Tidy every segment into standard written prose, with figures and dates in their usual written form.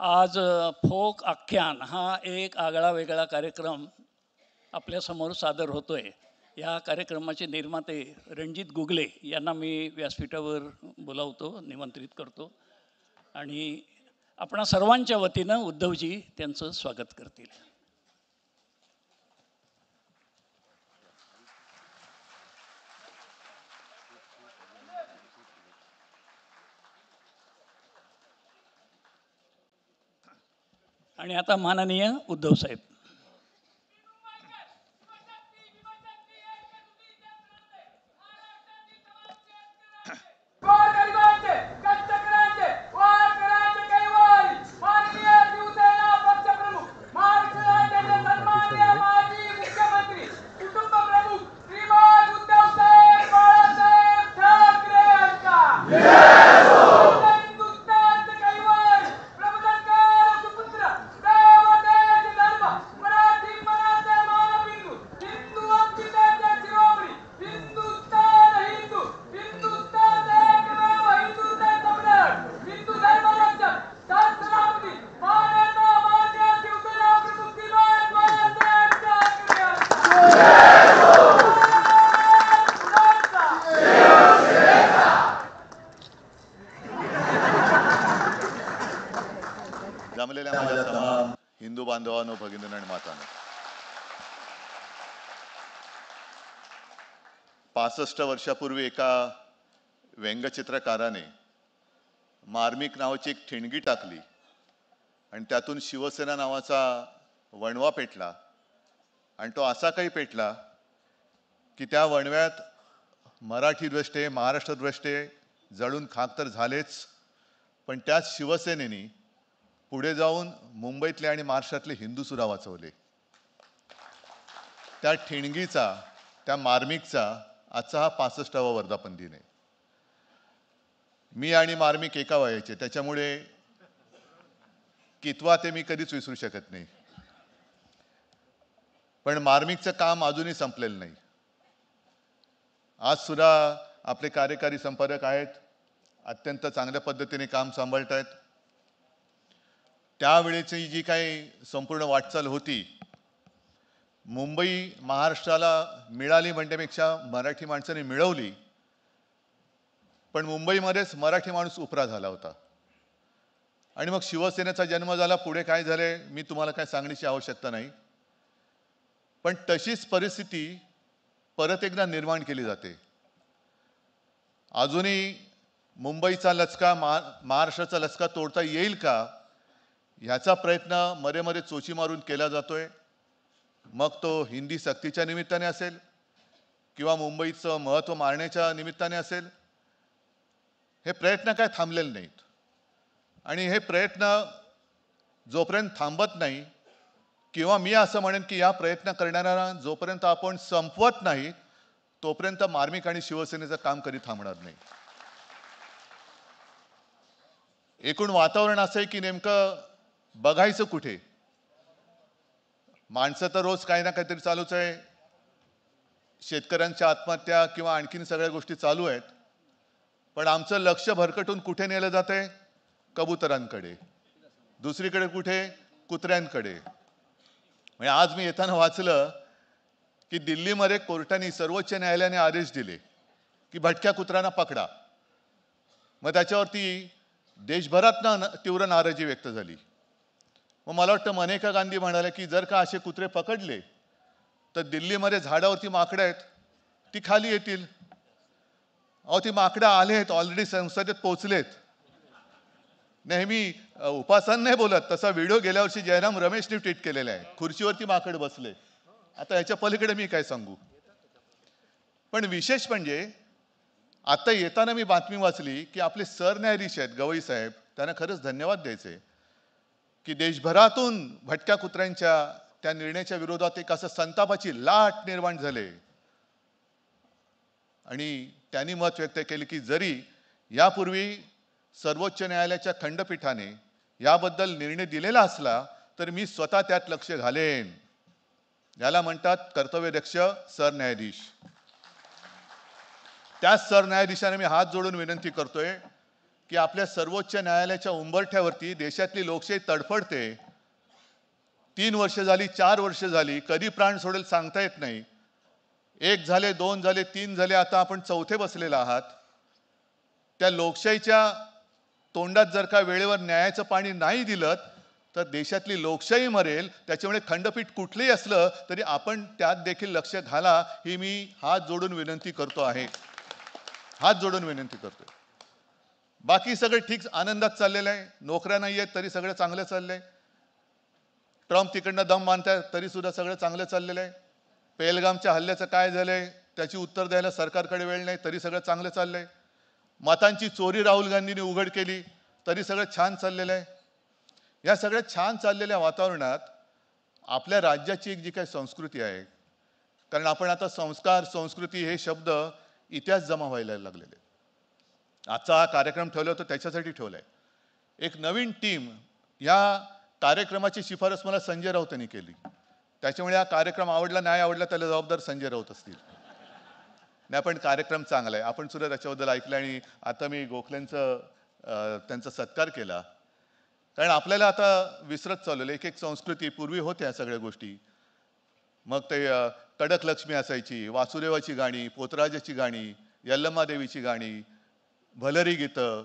आज फोक आख्यान हा एक आगळा वेगळा कार्यक्रम आपल्यासमोर सादर होतोय. या कार्यक्रमाचे निर्माते रणजित गुगले यांना मी व्यासपीठावर बोलावतो, निमंत्रित करतो आणि आपणा सर्वांच्या वतीनं उद्धवजी त्यांचं स्वागत करतील. आणि आता माननीय उद्धव साहेब. जमलेल्या माझ्या तमाम हिंदू बांधवांनो, भगिनींनो आणि मातांनो, 65 वर्षापूर्वी एका व्यंगचित्रकाराने मार्मिक नावाची एक ठिणगी टाकली आणि त्यातून शिवसेना नावाचा वणवा पेटला. आणि तो असा काही पेटला की त्या वणव्यात मराठी द्वेष्टे, महाराष्ट्र द्वेष्टे जळून खाक तर झालेच, पण त्याच शिवसेनेने पुढे जाऊन मुंबईतले आणि महाराष्ट्रातले हिंदू सुद्धा वाचवले. त्या ठिणगीचा, त्या मार्मिकचा आजचा हा 65वा वर्धापन दिन आहे. मी आणि मार्मिक एका वयाचे, त्याच्यामुळे कितवा ते मी कधीच विसरू शकत नाही. पण मार्मिकचं काम अजूनही संपलेलं नाही. आज सुद्धा आपले कार्यकारी संपादक आहेत, अत्यंत चांगल्या पद्धतीने काम सांभाळत आहेत. त्यावेळेची जी काही संपूर्ण वाटचाल होती, मुंबई महाराष्ट्राला मिळाली म्हणण्यापेक्षा मराठी माणसाने मिळवली, पण मुंबईमध्येच मराठी माणूस उपरा झाला होता. आणि मग शिवसेनेचा जन्म झाला. पुढे काय झाले मी तुम्हाला काय सांगण्याची आवश्यकता नाही, पण तशीच परिस्थिती परत एकदा निर्माण केली जाते. अजूनही मुंबईचा लचका, महाराष्ट्राचा लचका तोडता येईल का, ह्याचा प्रयत्न मध्ये मध्ये चोची मारून केला जातोय. मग तो हिंदी सक्तीच्या निमित्ताने असेल किंवा मुंबईचं महत्त्व मारण्याच्या निमित्ताने असेल. हे प्रयत्न काय थांबलेले नाहीत. आणि हे प्रयत्न जोपर्यंत थांबत नाही, किंवा मी असं म्हणेन की या प्रयत्न करणाऱ्यांना जोपर्यंत आपण संपवत नाही, तोपर्यंत मार्मिक आणि शिवसेनेचं काम कधी थांबणार नाही. एकूण वातावरण असं आहे की नेमकं बघायचं कुठे. माणसं तर रोज काही ना काहीतरी चालूच आहे. शेतकऱ्यांच्या आत्महत्या किंवा आणखीन सगळ्या गोष्टी चालू आहेत. पण आमचं लक्ष भरकटून कुठे नेलं जातंय? कबुतरांकडे. दुसरीकडे कुठे? कुत्र्यांकडे. म्हणजे आज मी येताना वाचलं की दिल्लीमध्ये कोर्टाने, सर्वोच्च न्यायालयाने आदेश दिले की भटक्या कुत्र्यांना पकडा. मग त्याच्यावरती देशभरात तीव्र नाराजी व्यक्त झाली. मग मला वाटतं मनेका गांधी म्हणाले की जर का असे कुत्रे पकडले तर दिल्लीमध्ये झाडावरती माकडं आहेत, ती खाली येतील. अहो, ती माकडं आलेत, ऑलरेडी संसदेत पोहोचलेत. नेहमी उपासन नाही बोलत, तसा व्हिडिओ गेल्या वर्षी जयराम रमेशने ट्विट केलेला आहे. खुर्चीवरती माकड बसले. आता ह्याच्या पलीकडे मी काय सांगू. पण विशेष म्हणजे आता येताना मी बातमी वाचली की आपले सरन्यायाधीश आहेत गवई साहेब, त्यांना खरंच धन्यवाद द्यायचे की देशभरातून भटक्या कुत्र्यांच्या त्या निर्णयाच्या विरोधात एक असं संतापाची लाट निर्माण झाले. आणि त्यांनी मत व्यक्त केले की जरी यापूर्वी सर्वोच्च न्यायालयाच्या खंडपीठाने याबद्दल निर्णय दिलेला असला तर मी स्वतः त्यात लक्ष घालेन. याला म्हणतात कर्तव्यदक्ष सरन्यायाधीश. त्याच सरन्यायाधीशाने मी हात जोडून विनंती करतोय की आपल्या सर्वोच्च न्यायालयाच्या उंबरठ्यावरती देशातली लोकशाही तडफडते. 3 वर्ष झाली, 4 वर्ष झाली, कधी प्राण सोडेल सांगता येत नाही. 1 झाले, 2 झाले, 3 झाले, आता आपण चौथे बसलेला आहात. त्या लोकशाहीच्या तोंडात जर का वेळेवर न्यायाचं पाणी नाही दिलं तर देशातली लोकशाही मरेल. त्याच्यामुळे खंडपीठ कुठलंही असलं तरी आपण त्यात देखील लक्ष घाला, ही मी हात जोडून विनंती करतो आहे. हात जोडून विनंती करतोय. बाकी सगळं ठीक, आनंदात चाललेलं आहे. नोकऱ्या नाही आहेत तरी सगळं चांगलं चाललंय. ट्रम्प तिकडनं दम मानताय तरी सुद्धा सगळं चांगलं चाललेलं आहे. पेहलगामच्या हल्ल्याचं काय झालंय त्याची उत्तर द्यायला सरकारकडे वेळ नाही तरी सगळं चांगलं चाललंय. मतांची चोरी राहुल गांधींनी उघड केली तरी सगळं छान चाललेलं आहे. या सगळ्या छान चाललेल्या वातावरणात आपल्या राज्याची एक जी काही संस्कृती आहे, कारण आपण आता संस्कार संस्कृती हे शब्द इतिहास जमा व्हायला लागलेले. आजचा हा कार्यक्रम ठेवला होता त्याच्यासाठी ठेवलाय. एक नवीन टीम, या कार्यक्रमाची शिफारस मला संजय राऊत यांनी केली. त्याच्यामुळे हा कार्यक्रम आवडला नाही आवडला त्याला जबाबदार संजय राऊत असतील. नाही पण कार्यक्रम चांगला आहे. आपण सुद्धा त्याच्याबद्दल ऐकलं आणि आता मी गोखलेंचं त्यांचा सत्कार केला. कारण आपल्याला आता विसरत चाललेलं एक एक संस्कृती पूर्वी होत्या सगळ्या गोष्टी. मग ते कडक लक्ष्मी असायची, वासुदेवाची गाणी, पोतराजाची गाणी, यल्लम्मा देवीची गाणी, भलरी गीतं,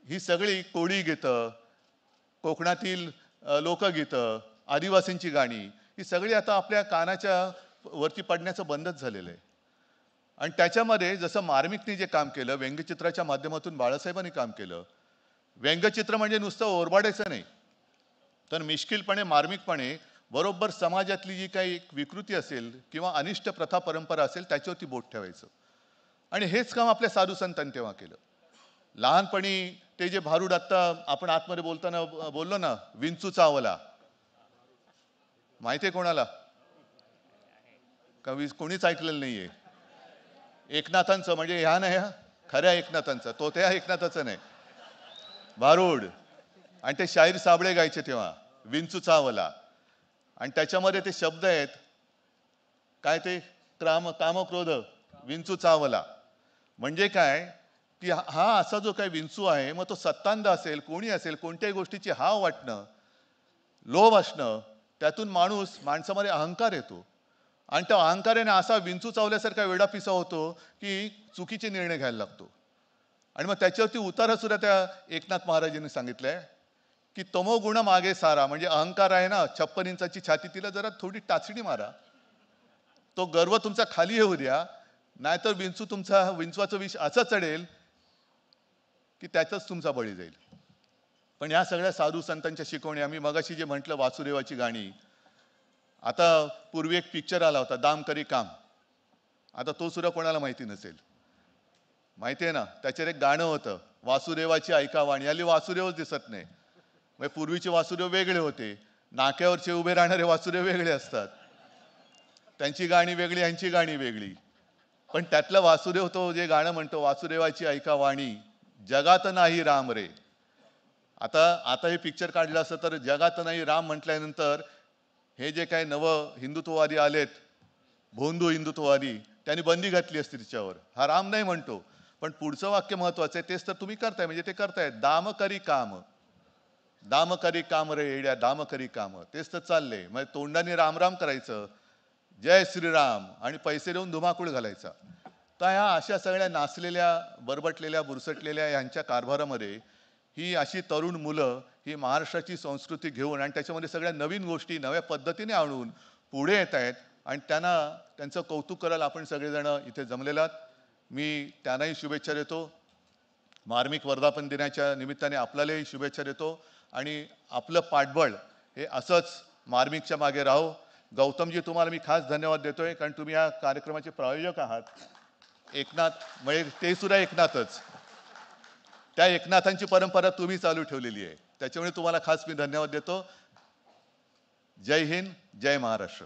ही सगळी कोळी गीतं, कोकणातील लोकगीतं, आदिवासींची गाणी, ही सगळी आता आपल्या कानाच्या वरती पडण्याचं बंदच झालेलं आहे. आणि त्याच्यामध्ये जसं मार्मिकने जे काम केलं, व्यंगचित्राच्या माध्यमातून बाळासाहेबांनी काम केलं. व्यंगचित्र म्हणजे नुसतं ओरबाडायचं नाही, तर मिश्किलपणे मार्मिकपणे बरोबर समाजातली जी काही एक विकृती असेल किंवा अनिष्ट प्रथा परंपरा असेल त्याच्यावरती बोट ठेवायचं. आणि हेच काम आपल्या साधू संतांनी तेव्हा केलं. लहानपणी ते जे भारूड आत्ता आपण आतमध्ये बोलताना बोललो ना, विंचू चावला, माहिती आहे कोणाला? कोणीच ऐकलेलं नाहीये. एकनाथांचं, म्हणजे ह्या नाही, ह्या खऱ्या एकनाथांचं, तो त्या एकनाथाचं नाही, भारूड. आणि ते शाहीर साबळे गायचे तेव्हा, विंचू चावला. आणि त्याच्यामध्ये ते शब्द आहेत काय, ते कामक्रोध विंचू चावला. म्हणजे काय की हा असा जो काही विंचू आहे, मग तो सत्तांध असेल, कोणी असेल, कोणत्याही गोष्टीची हाव वाटणं, लोभ असणं, त्यातून माणसामध्ये अहंकार येतो. आणि त्या अहंकाराने असा विंचू चावल्यासारखा वेडापिसा होतो की चुकीचे निर्णय घ्यायला लागतो. आणि मग त्याच्यावरती उतारा सुद्धा त्या एकनाथ महाराजांनी सांगितलंय की तमोगुण मागे सारा, म्हणजे अहंकार आहे ना, 56 इंचाची छाती, तिला जरा थोडी टाचणी मारा, तो गर्व तुमचा खाली येऊ द्या, नाहीतर विंचवाचं विष असं चढेल की त्याचाच तुमचा बळी जाईल. पण या सगळ्या साधू संतांच्या शिकवणी, आम्ही मगाशी जे म्हटलं वासुदेवाची गाणी, आता पूर्वी एक पिक्चर आला होता दाम करी काम, आता तो सुद्धा कोणाला माहिती नसेल, माहिती आहे ना, त्याच्यात एक गाणं होतं वासुदेवाची ऐका वाणी. याली वासुदेवच दिसत नाही. म्हणजे पूर्वीचे वासुदेव वेगळे होते, नाक्यावरचे उभे राहणारे वासुदेव वेगळे असतात, त्यांची गाणी वेगळी, यांची गाणी वेगळी. पण त्यातला वासुदेव तो जे गाणं म्हणतो, वासुदेवाची ऐका वाणी, जगात नाही राम रे. आता हे पिक्चर काढलं असतं तर जगात नाही राम म्हटल्यानंतर हे जे काही नव हिंदुत्ववादी आलेत, भोंदू हिंदुत्ववादी, त्यांनी बंदी घातली असती तिच्यावर. हा राम नाही म्हणतो, पण पुढचं वाक्य महत्वाचं आहे, तेच तर तुम्ही करताय, म्हणजे ते करताय दाम करी काम, दाम करी काम रे येड्या, दाम करी काम, तेच तर चाललंय. म्हणजे तोंडाने राम राम करायचं, जय श्रीराम, आणि पैसे देऊन धुमाकूळ घालायचा. तर ह्या अशा सगळ्या नाचलेल्या, बरबटलेल्या, बुरसटलेल्या यांच्या कारभारामध्ये ही अशी तरुण मुलं ही महाराष्ट्राची संस्कृती घेऊन आणि त्याच्यामध्ये सगळ्या नवीन गोष्टी नव्या पद्धतीने आणून पुढे येत आहेत. आणि त्यांचं कौतुक करायला आपण सगळेजण इथे जमलेलात. मी त्यांनाही शुभेच्छा देतो. मार्मिक वर्धापन दिनाच्या निमित्ताने आपल्यालाही शुभेच्छा देतो. आणि आपलं पाठबळ हे असंच मार्मिकच्या मागे राहो. गौतमजी, तुम्हाला मी खास धन्यवाद देतोय, कारण तुम्ही या कार्यक्रमाचे प्रायोजक आहात. एकनाथ, म्हणजे ते सुद्धा एकनाथच, त्या एकनाथांची परंपरा तुम्ही चालू ठेवलेली आहे, त्याच्यामुळे तुम्हाला खास मी धन्यवाद देतो. जय हिंद, जय महाराष्ट्र.